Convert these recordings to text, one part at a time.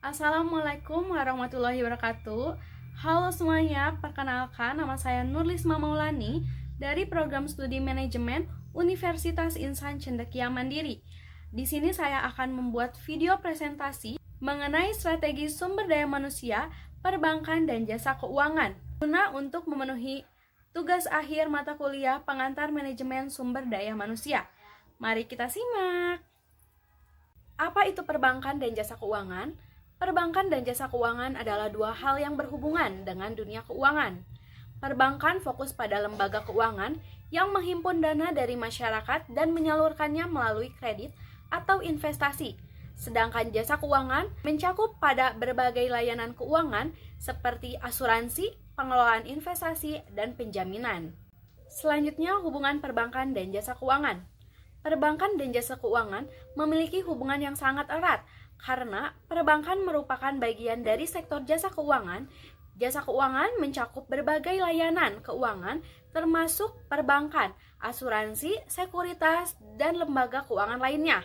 Assalamualaikum warahmatullahi wabarakatuh. Halo semuanya, perkenalkan nama saya Nurlisma Maulani dari Program Studi Manajemen Universitas Insan Cendekia Mandiri. Di sini saya akan membuat video presentasi mengenai strategi sumber daya manusia, perbankan, dan jasa keuangan guna untuk memenuhi tugas akhir mata kuliah pengantar manajemen sumber daya manusia. Mari kita simak. Apa itu perbankan dan jasa keuangan? Perbankan dan jasa keuangan adalah dua hal yang berhubungan dengan dunia keuangan. Perbankan fokus pada lembaga keuangan yang menghimpun dana dari masyarakat dan menyalurkannya melalui kredit atau investasi. Sedangkan jasa keuangan mencakup pada berbagai layanan keuangan seperti asuransi, pengelolaan investasi, dan penjaminan. Selanjutnya, hubungan perbankan dan jasa keuangan. Perbankan dan jasa keuangan memiliki hubungan yang sangat erat karena perbankan merupakan bagian dari sektor jasa keuangan. Jasa keuangan mencakup berbagai layanan keuangan termasuk perbankan, asuransi, sekuritas, dan lembaga keuangan lainnya.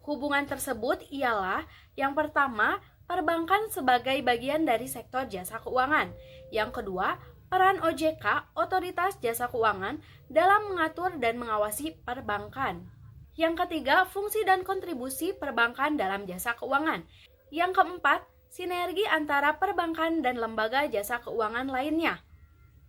Hubungan tersebut ialah yang pertama, perbankan sebagai bagian dari sektor jasa keuangan. Yang kedua, peran OJK, Otoritas Jasa Keuangan, dalam mengatur dan mengawasi perbankan. Yang ketiga, fungsi dan kontribusi perbankan dalam jasa keuangan. Yang keempat, sinergi antara perbankan dan lembaga jasa keuangan lainnya.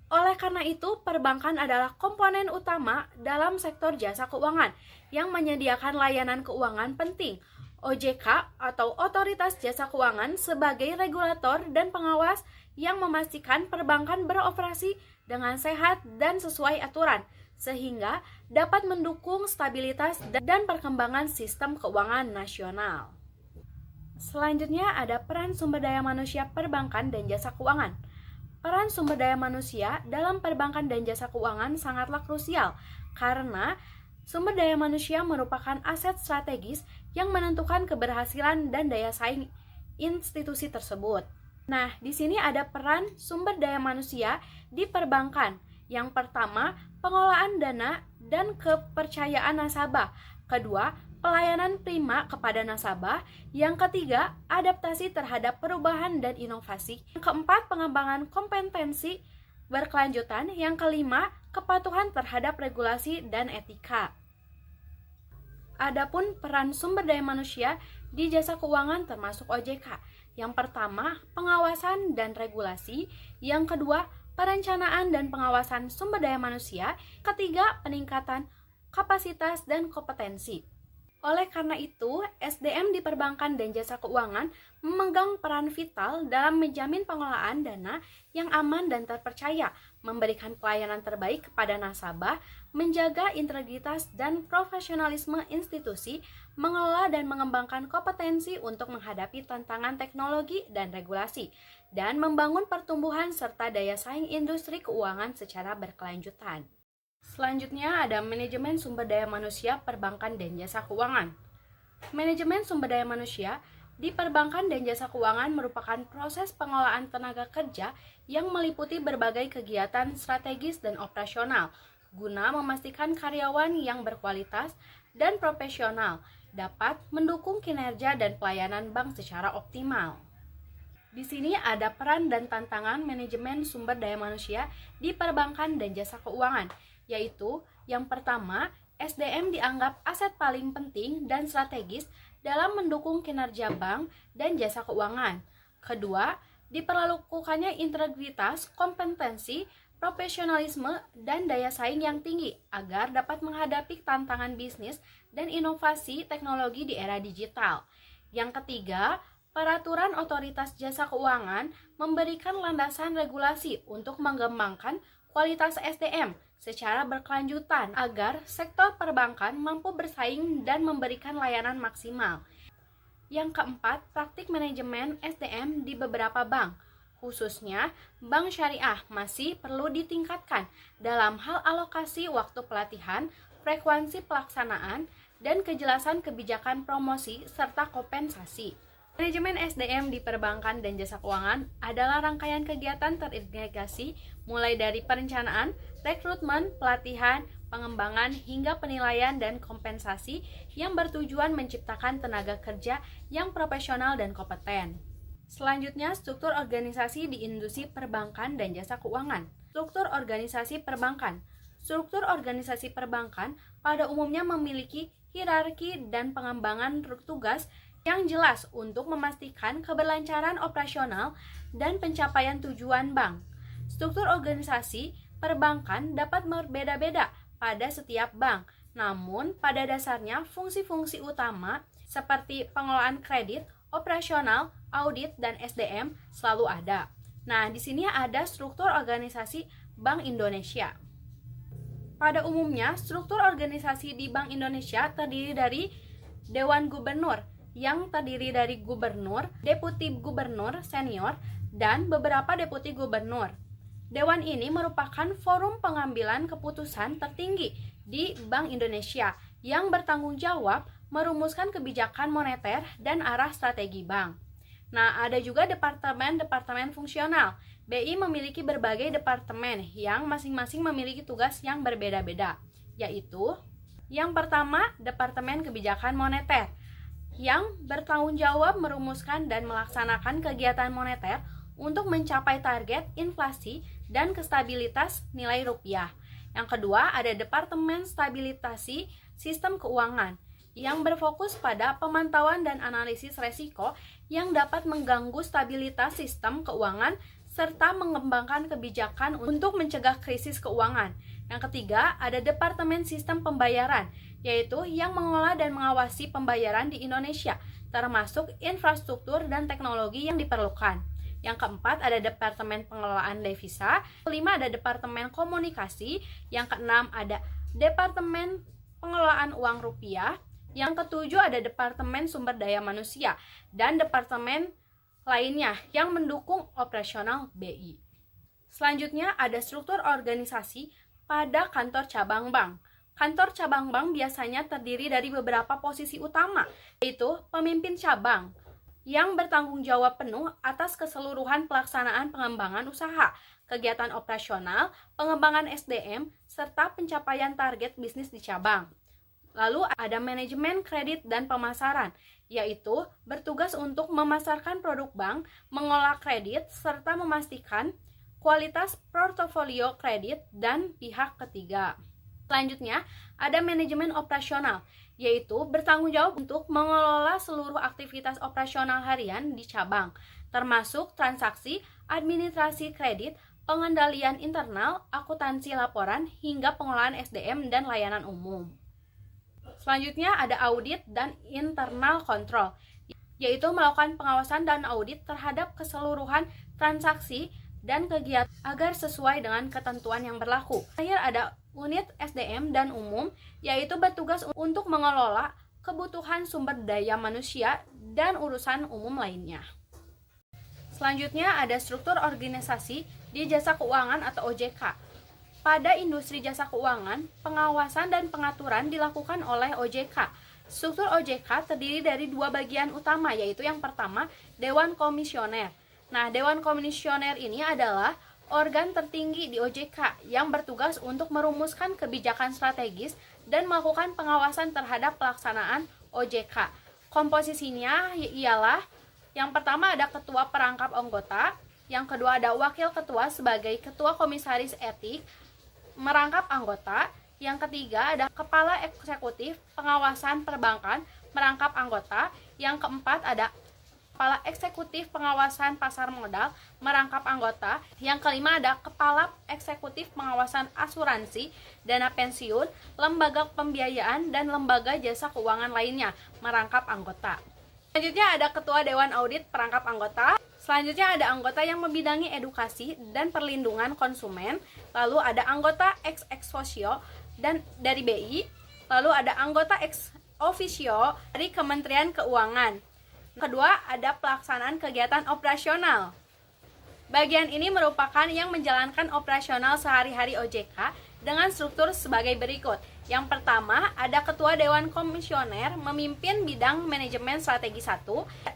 Oleh karena itu, perbankan adalah komponen utama dalam sektor jasa keuangan yang menyediakan layanan keuangan penting. OJK atau Otoritas Jasa Keuangan sebagai regulator dan pengawas yang memastikan perbankan beroperasi dengan sehat dan sesuai aturan, sehingga dapat mendukung stabilitas dan perkembangan sistem keuangan nasional. Selanjutnya ada peran sumber daya manusia perbankan dan jasa keuangan. Peran sumber daya manusia dalam perbankan dan jasa keuangan sangatlah krusial karena sumber daya manusia merupakan aset strategis yang menentukan keberhasilan dan daya saing institusi tersebut. Nah, di sini ada peran sumber daya manusia di perbankan. Yang pertama, pengelolaan dana dan kepercayaan nasabah. Kedua, pelayanan prima kepada nasabah. Yang ketiga, adaptasi terhadap perubahan dan inovasi. Yang keempat, pengembangan kompetensi berkelanjutan. Yang kelima, kepatuhan terhadap regulasi dan etika. Adapun peran sumber daya manusia di jasa keuangan termasuk OJK. Yang pertama, pengawasan dan regulasi. Yang kedua, perencanaan dan pengawasan sumber daya manusia. Ketiga, peningkatan kapasitas dan kompetensi. Oleh karena itu, SDM di perbankan dan jasa keuangan memegang peran vital dalam menjamin pengelolaan dana yang aman dan terpercaya, memberikan pelayanan terbaik kepada nasabah, menjaga integritas dan profesionalisme institusi, mengelola dan mengembangkan kompetensi untuk menghadapi tantangan teknologi dan regulasi, dan membangun pertumbuhan serta daya saing industri keuangan secara berkelanjutan. Selanjutnya ada manajemen sumber daya manusia perbankan dan jasa keuangan. Manajemen sumber daya manusia di perbankan dan jasa keuangan merupakan proses pengelolaan tenaga kerja yang meliputi berbagai kegiatan strategis dan operasional guna memastikan karyawan yang berkualitas dan profesional dapat mendukung kinerja dan pelayanan bank secara optimal. Di sini ada peran dan tantangan manajemen sumber daya manusia di perbankan dan jasa keuangan, yaitu yang pertama, SDM dianggap aset paling penting dan strategis dalam mendukung kinerja bank dan jasa keuangan. Kedua, diperlukannya integritas, kompetensi, profesionalisme, dan daya saing yang tinggi agar dapat menghadapi tantangan bisnis dan inovasi teknologi di era digital. Yang ketiga, peraturan otoritas jasa keuangan memberikan landasan regulasi untuk mengembangkan kualitas SDM secara berkelanjutan agar sektor perbankan mampu bersaing dan memberikan layanan maksimal. Yang keempat, praktik manajemen SDM di beberapa bank, khususnya bank syariah masih perlu ditingkatkan dalam hal alokasi waktu pelatihan, frekuensi pelaksanaan, dan kejelasan kebijakan promosi serta kompensasi. Manajemen SDM di perbankan dan jasa keuangan adalah rangkaian kegiatan terintegrasi mulai dari perencanaan, rekrutmen, pelatihan, pengembangan, hingga penilaian dan kompensasi yang bertujuan menciptakan tenaga kerja yang profesional dan kompeten. Selanjutnya, struktur organisasi di industri perbankan dan jasa keuangan. Struktur organisasi perbankan. Struktur organisasi perbankan pada umumnya memiliki hierarki dan pengembangan tugas yang jelas untuk memastikan keberlancaran operasional dan pencapaian tujuan bank. Struktur organisasi perbankan dapat berbeda-beda pada setiap bank, namun pada dasarnya fungsi-fungsi utama seperti pengelolaan kredit, operasional, audit, dan SDM selalu ada. Nah, di sini ada struktur organisasi Bank Indonesia. Pada umumnya, struktur organisasi di Bank Indonesia terdiri dari Dewan Gubernur, yang terdiri dari gubernur, deputi gubernur senior, dan beberapa deputi gubernur. Dewan ini merupakan forum pengambilan keputusan tertinggi di Bank Indonesia yang bertanggung jawab merumuskan kebijakan moneter dan arah strategi bank. Nah, ada juga departemen-departemen fungsional. BI memiliki berbagai departemen yang masing-masing memiliki tugas yang berbeda-beda, yaitu yang pertama, Departemen Kebijakan Moneter, yang bertanggung jawab merumuskan dan melaksanakan kegiatan moneter untuk mencapai target inflasi dan kestabilitas nilai rupiah. Yang kedua, ada Departemen Stabilisasi Sistem Keuangan, yang berfokus pada pemantauan dan analisis resiko yang dapat mengganggu stabilitas sistem keuangan serta mengembangkan kebijakan untuk mencegah krisis keuangan. Yang ketiga, ada Departemen Sistem Pembayaran, yaitu yang mengelola dan mengawasi pembayaran di Indonesia, termasuk infrastruktur dan teknologi yang diperlukan. Yang keempat, ada Departemen Pengelolaan Devisa. Kelima, ada Departemen Komunikasi. Yang keenam, ada Departemen Pengelolaan Uang Rupiah. Yang ketujuh, ada Departemen Sumber Daya Manusia dan departemen lainnya yang mendukung operasional BI. Selanjutnya, ada struktur organisasi pada kantor cabang bank. Kantor cabang bank biasanya terdiri dari beberapa posisi utama, yaitu pemimpin cabang yang bertanggung jawab penuh atas keseluruhan pelaksanaan pengembangan usaha, kegiatan operasional, pengembangan SDM, serta pencapaian target bisnis di cabang. Lalu ada manajemen kredit dan pemasaran, yaitu bertugas untuk memasarkan produk bank, mengolah kredit, serta memastikan kualitas portofolio kredit dan pihak ketiga. Selanjutnya, ada manajemen operasional, yaitu bertanggung jawab untuk mengelola seluruh aktivitas operasional harian di cabang, termasuk transaksi, administrasi kredit, pengendalian internal, akuntansi laporan, hingga pengolahan SDM dan layanan umum. Selanjutnya ada audit dan internal control, yaitu melakukan pengawasan dan audit terhadap keseluruhan transaksi dan kegiatan agar sesuai dengan ketentuan yang berlaku. Terakhir ada unit SDM dan umum, yaitu bertugas untuk mengelola kebutuhan sumber daya manusia dan urusan umum lainnya. Selanjutnya ada struktur organisasi di jasa keuangan atau OJK. Pada industri jasa keuangan, pengawasan dan pengaturan dilakukan oleh OJK. Struktur OJK terdiri dari dua bagian utama, yaitu yang pertama, Dewan Komisioner. Nah, Dewan Komisioner ini adalah organ tertinggi di OJK yang bertugas untuk merumuskan kebijakan strategis dan melakukan pengawasan terhadap pelaksanaan OJK. Komposisinya ialah yang pertama ada ketua perangkap anggota, yang kedua ada wakil ketua sebagai ketua komisaris etik merangkap anggota, yang ketiga ada kepala eksekutif pengawasan perbankan merangkap anggota, yang keempat ada kepala eksekutif pengawasan pasar modal merangkap anggota, yang kelima ada kepala eksekutif pengawasan asuransi, dana pensiun, lembaga pembiayaan, dan lembaga jasa keuangan lainnya merangkap anggota. Selanjutnya ada ketua dewan audit perangkap anggota. Selanjutnya ada anggota yang membidangi edukasi dan perlindungan konsumen. Lalu ada anggota ex officio dan dari BI. Lalu ada anggota ex officio dari Kementerian Keuangan. Kedua, ada pelaksanaan kegiatan operasional. Bagian ini merupakan yang menjalankan operasional sehari-hari OJK dengan struktur sebagai berikut. Yang pertama, ada Ketua Dewan Komisioner memimpin bidang manajemen strategi 1.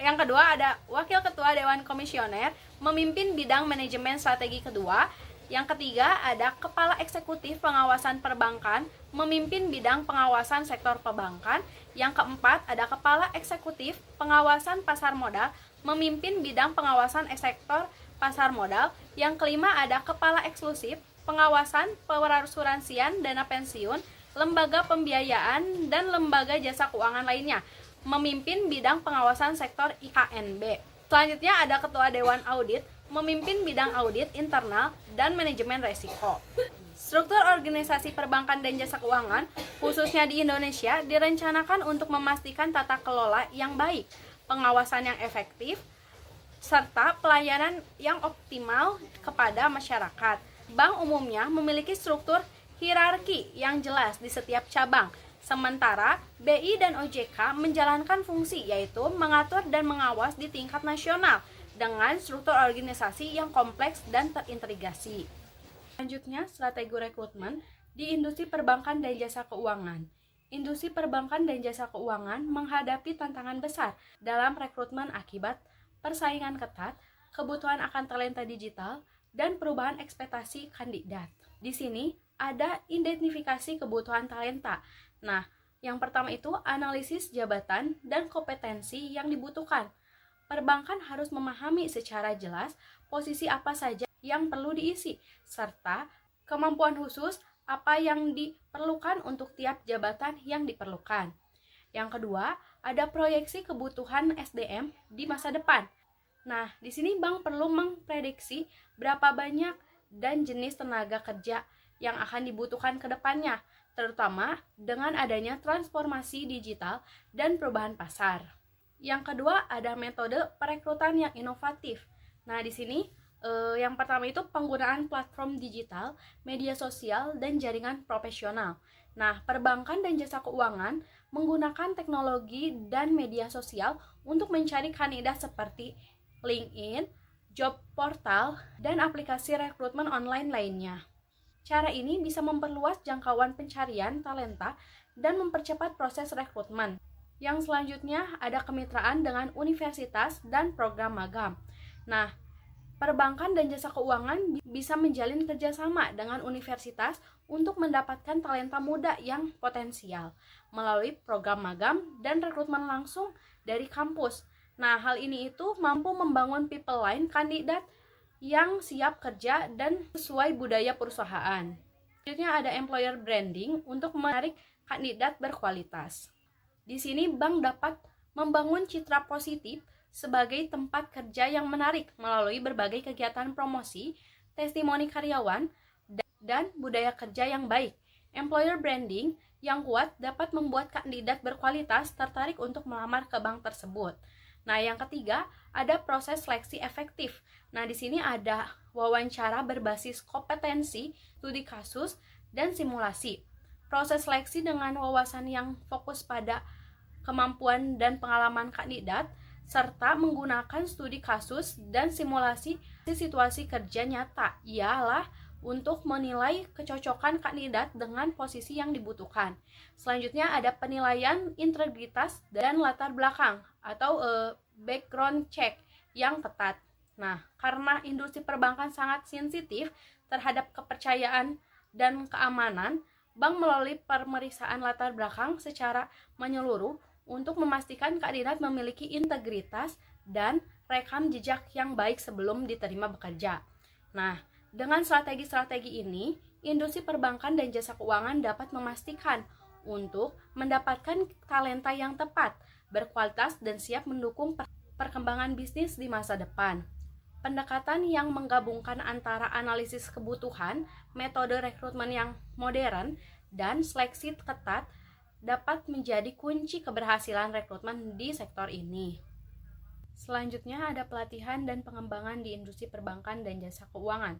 Yang kedua, ada Wakil Ketua Dewan Komisioner memimpin bidang manajemen strategi kedua. Yang ketiga, ada Kepala Eksekutif Pengawasan Perbankan memimpin bidang pengawasan sektor perbankan. Yang keempat, ada kepala eksekutif pengawasan pasar modal, memimpin bidang pengawasan sektor pasar modal. Yang kelima, ada kepala eksklusif pengawasan perasuransian, dana pensiun, lembaga pembiayaan, dan lembaga jasa keuangan lainnya, memimpin bidang pengawasan sektor IKNB. Selanjutnya ada ketua dewan audit, memimpin bidang audit internal dan manajemen resiko. Struktur organisasi perbankan dan jasa keuangan, khususnya di Indonesia, direncanakan untuk memastikan tata kelola yang baik, pengawasan yang efektif, serta pelayanan yang optimal kepada masyarakat. Bank umumnya memiliki struktur hierarki yang jelas di setiap cabang, sementara BI dan OJK menjalankan fungsi yaitu mengatur dan mengawas di tingkat nasional dengan struktur organisasi yang kompleks dan terintegrasi. Selanjutnya, strategi rekrutmen di industri perbankan dan jasa keuangan. Industri perbankan dan jasa keuangan menghadapi tantangan besar dalam rekrutmen akibat persaingan ketat, kebutuhan akan talenta digital, dan perubahan ekspektasi kandidat. Di sini ada identifikasi kebutuhan talenta. Nah, yang pertama itu analisis jabatan dan kompetensi yang dibutuhkan. Perbankan harus memahami secara jelas posisi apa saja yang perlu diisi, serta kemampuan khusus apa yang diperlukan untuk tiap jabatan yang diperlukan. Yang kedua, ada proyeksi kebutuhan SDM di masa depan. Nah, di sini bank perlu memprediksi berapa banyak dan jenis tenaga kerja yang akan dibutuhkan ke depannya, terutama dengan adanya transformasi digital dan perubahan pasar. Yang kedua, ada metode perekrutan yang inovatif. Nah, di sini yang pertama itu penggunaan platform digital, media sosial, dan jaringan profesional. Nah, perbankan dan jasa keuangan menggunakan teknologi dan media sosial untuk mencari kandidat seperti LinkedIn, job portal, dan aplikasi rekrutmen online lainnya. Cara ini bisa memperluas jangkauan pencarian talenta dan mempercepat proses rekrutmen. Yang selanjutnya ada kemitraan dengan universitas dan program magang. Nah, perbankan dan jasa keuangan bisa menjalin kerjasama dengan universitas untuk mendapatkan talenta muda yang potensial melalui program magang dan rekrutmen langsung dari kampus. Nah, hal ini itu mampu membangun pipeline kandidat yang siap kerja dan sesuai budaya perusahaan. Selanjutnya ada employer branding untuk menarik kandidat berkualitas. Di sini bank dapat membangun citra positif sebagai tempat kerja yang menarik melalui berbagai kegiatan promosi, testimoni karyawan, dan budaya kerja yang baik. Employer branding yang kuat dapat membuat kandidat berkualitas tertarik untuk melamar ke bank tersebut. Nah, yang ketiga, ada proses seleksi efektif. Nah, di sini ada wawancara berbasis kompetensi, studi kasus, dan simulasi. Proses seleksi dengan wawasan yang fokus pada kemampuan dan pengalaman kandidat, serta menggunakan studi kasus dan simulasi situasi kerja nyata, ialah untuk menilai kecocokan kandidat dengan posisi yang dibutuhkan. Selanjutnya ada penilaian integritas dan latar belakang atau background check yang ketat. Nah, karena industri perbankan sangat sensitif terhadap kepercayaan dan keamanan, bank melalui pemeriksaan latar belakang secara menyeluruh untuk memastikan kandidat memiliki integritas dan rekam jejak yang baik sebelum diterima bekerja. Nah, dengan strategi-strategi ini, industri perbankan dan jasa keuangan dapat memastikan untuk mendapatkan talenta yang tepat, berkualitas, dan siap mendukung perkembangan bisnis di masa depan. Pendekatan yang menggabungkan antara analisis kebutuhan, metode rekrutmen yang modern, dan seleksi ketat dapat menjadi kunci keberhasilan rekrutmen di sektor ini. Selanjutnya ada pelatihan dan pengembangan di industri perbankan dan jasa keuangan.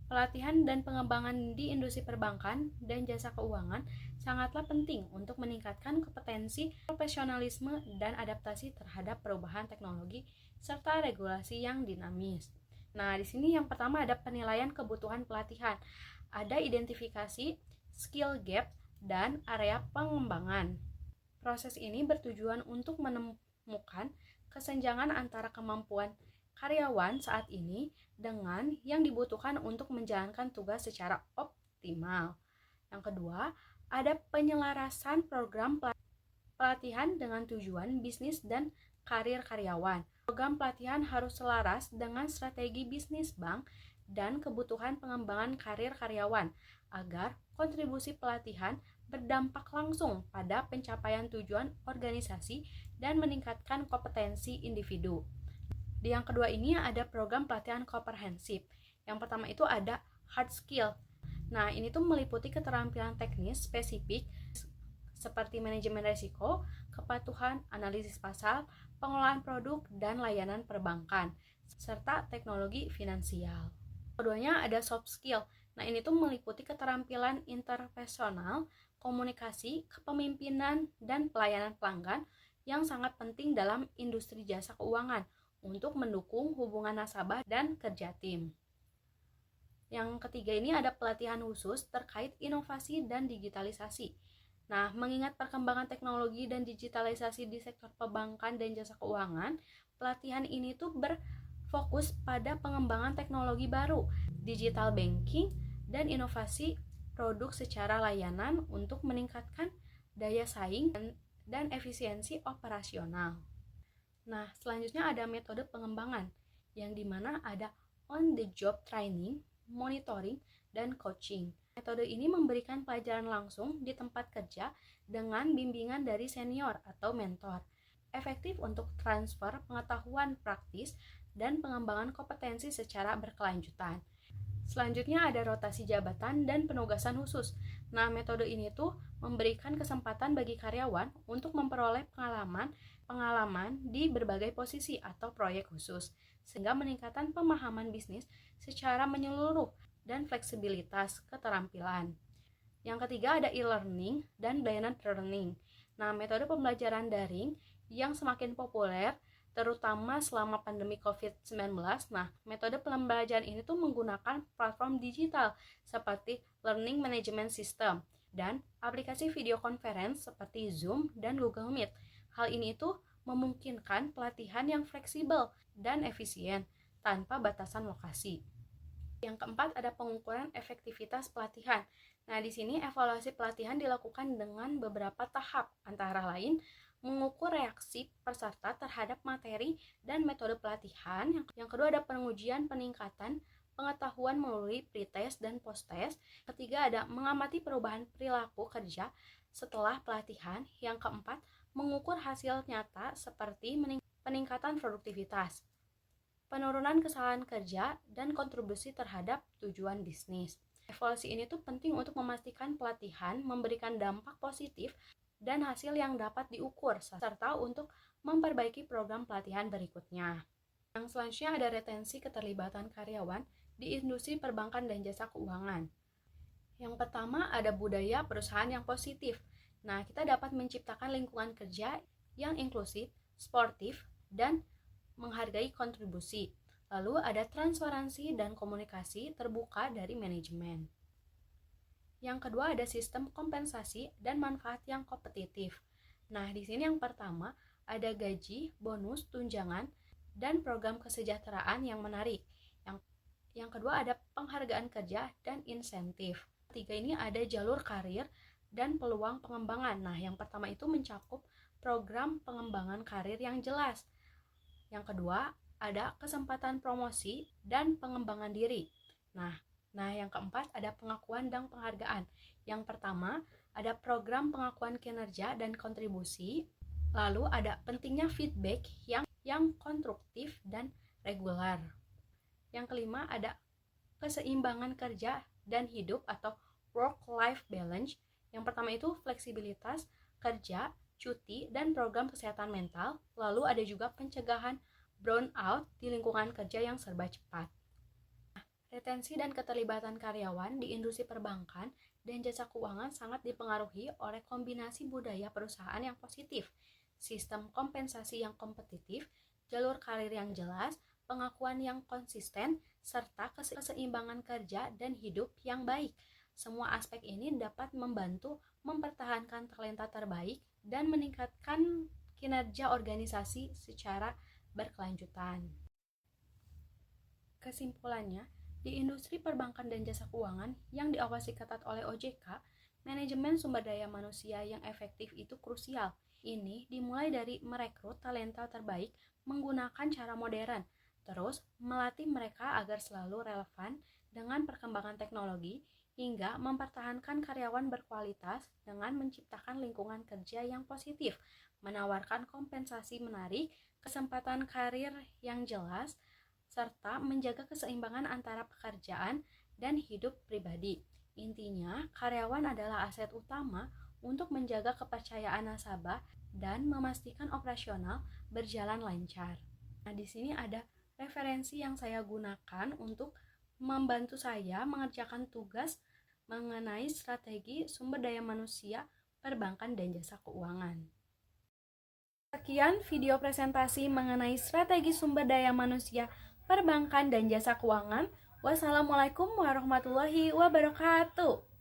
Pelatihan dan pengembangan di industri perbankan dan jasa keuangan sangatlah penting untuk meningkatkan kompetensi, profesionalisme, dan adaptasi terhadap perubahan teknologi serta regulasi yang dinamis. Nah, di sini yang pertama ada penilaian kebutuhan pelatihan, ada identifikasi skill gap dan area pengembangan. Proses ini bertujuan untuk menemukan kesenjangan antara kemampuan karyawan saat ini dengan yang dibutuhkan untuk menjalankan tugas secara optimal. Yang kedua, ada penyelarasan program pelatihan pelatihan dengan tujuan bisnis dan karir karyawan. Program pelatihan harus selaras dengan strategi bisnis bank dan kebutuhan pengembangan karir karyawan agar kontribusi pelatihan berdampak langsung pada pencapaian tujuan organisasi dan meningkatkan kompetensi individu. Di yang kedua ini ada program pelatihan komprehensif. Yang pertama itu ada hard skill. Nah, ini tuh meliputi keterampilan teknis spesifik seperti manajemen risiko, kepatuhan, analisis pasar, pengelolaan produk, dan layanan perbankan, serta teknologi finansial. Keduanya ada soft skill. Nah, ini tuh meliputi keterampilan interpersonal, komunikasi, kepemimpinan, dan pelayanan pelanggan yang sangat penting dalam industri jasa keuangan untuk mendukung hubungan nasabah dan kerja tim. Yang ketiga ini ada pelatihan khusus terkait inovasi dan digitalisasi. Nah, mengingat perkembangan teknologi dan digitalisasi di sektor perbankan dan jasa keuangan, pelatihan ini tuh berfokus pada pengembangan teknologi baru, digital banking, dan inovasi produk secara layanan untuk meningkatkan daya saing dan efisiensi operasional. Nah, selanjutnya ada metode pengembangan, yang dimana ada on-the-job training, monitoring, dan coaching. Metode ini memberikan pelajaran langsung di tempat kerja dengan bimbingan dari senior atau mentor. Efektif untuk transfer pengetahuan praktis dan pengembangan kompetensi secara berkelanjutan. Selanjutnya ada rotasi jabatan dan penugasan khusus. Nah, metode ini tuh memberikan kesempatan bagi karyawan untuk memperoleh pengalaman di berbagai posisi atau proyek khusus, sehingga meningkatkan pemahaman bisnis secara menyeluruh dan fleksibilitas keterampilan. Yang ketiga ada e-learning dan blended learning. Nah, metode pembelajaran daring yang semakin populer terutama selama pandemi COVID-19. Nah, metode pembelajaran ini tuh menggunakan platform digital seperti Learning Management System dan aplikasi video conference seperti Zoom dan Google Meet. Hal ini tuh memungkinkan pelatihan yang fleksibel dan efisien tanpa batasan lokasi. Yang keempat ada pengukuran efektivitas pelatihan. Nah, di sini evaluasi pelatihan dilakukan dengan beberapa tahap, antara lain mengukur reaksi peserta terhadap materi dan metode pelatihan. Yang kedua ada pengujian peningkatan pengetahuan melalui pretest dan posttest. Ketiga ada mengamati perubahan perilaku kerja setelah pelatihan. Yang keempat mengukur hasil nyata seperti peningkatan produktivitas, penurunan kesalahan kerja, dan kontribusi terhadap tujuan bisnis. Evaluasi ini tuh penting untuk memastikan pelatihan memberikan dampak positif dan hasil yang dapat diukur, serta untuk memperbaiki program pelatihan berikutnya. Yang selanjutnya ada retensi keterlibatan karyawan di industri perbankan dan jasa keuangan. Yang pertama ada budaya perusahaan yang positif. Nah, kita dapat menciptakan lingkungan kerja yang inklusif, sportif, dan menghargai kontribusi. Lalu ada transparansi dan komunikasi terbuka dari manajemen. Yang kedua ada sistem kompensasi dan manfaat yang kompetitif. Nah, di sini yang pertama ada gaji, bonus, tunjangan, dan program kesejahteraan yang menarik. Yang kedua ada penghargaan kerja dan insentif. Ketiga ini ada jalur karir dan peluang pengembangan. Nah, yang pertama itu mencakup program pengembangan karir yang jelas. Yang kedua, ada kesempatan promosi dan pengembangan diri. Nah, yang keempat ada pengakuan dan penghargaan. Yang pertama, ada program pengakuan kinerja dan kontribusi. Lalu ada pentingnya feedback yang konstruktif dan reguler. Yang kelima ada keseimbangan kerja dan hidup atau work-life balance. Yang pertama itu fleksibilitas kerja, cuti, dan program kesehatan mental. Lalu ada juga pencegahan burnout di lingkungan kerja yang serba cepat. Retensi dan keterlibatan karyawan di industri perbankan dan jasa keuangan sangat dipengaruhi oleh kombinasi budaya perusahaan yang positif, sistem kompensasi yang kompetitif, jalur karir yang jelas, pengakuan yang konsisten, serta keseimbangan kerja dan hidup yang baik. Semua aspek ini dapat membantu mempertahankan talenta terbaik dan meningkatkan kinerja organisasi secara berkelanjutan. Kesimpulannya, di industri perbankan dan jasa keuangan yang diawasi ketat oleh OJK, manajemen sumber daya manusia yang efektif itu krusial. ini dimulai dari merekrut talenta terbaik menggunakan cara modern, terus melatih mereka agar selalu relevan dengan perkembangan teknologi, hingga mempertahankan karyawan berkualitas dengan menciptakan lingkungan kerja yang positif, menawarkan kompensasi menarik, kesempatan karir yang jelas, serta menjaga keseimbangan antara pekerjaan dan hidup pribadi. Intinya, karyawan adalah aset utama untuk menjaga kepercayaan nasabah dan memastikan operasional berjalan lancar. Nah, di sini ada referensi yang saya gunakan untuk membantu saya mengerjakan tugas mengenai strategi sumber daya manusia perbankan dan jasa keuangan. Sekian video presentasi mengenai strategi sumber daya manusia perbankan dan jasa keuangan. Wassalamualaikum warahmatullahi wabarakatuh.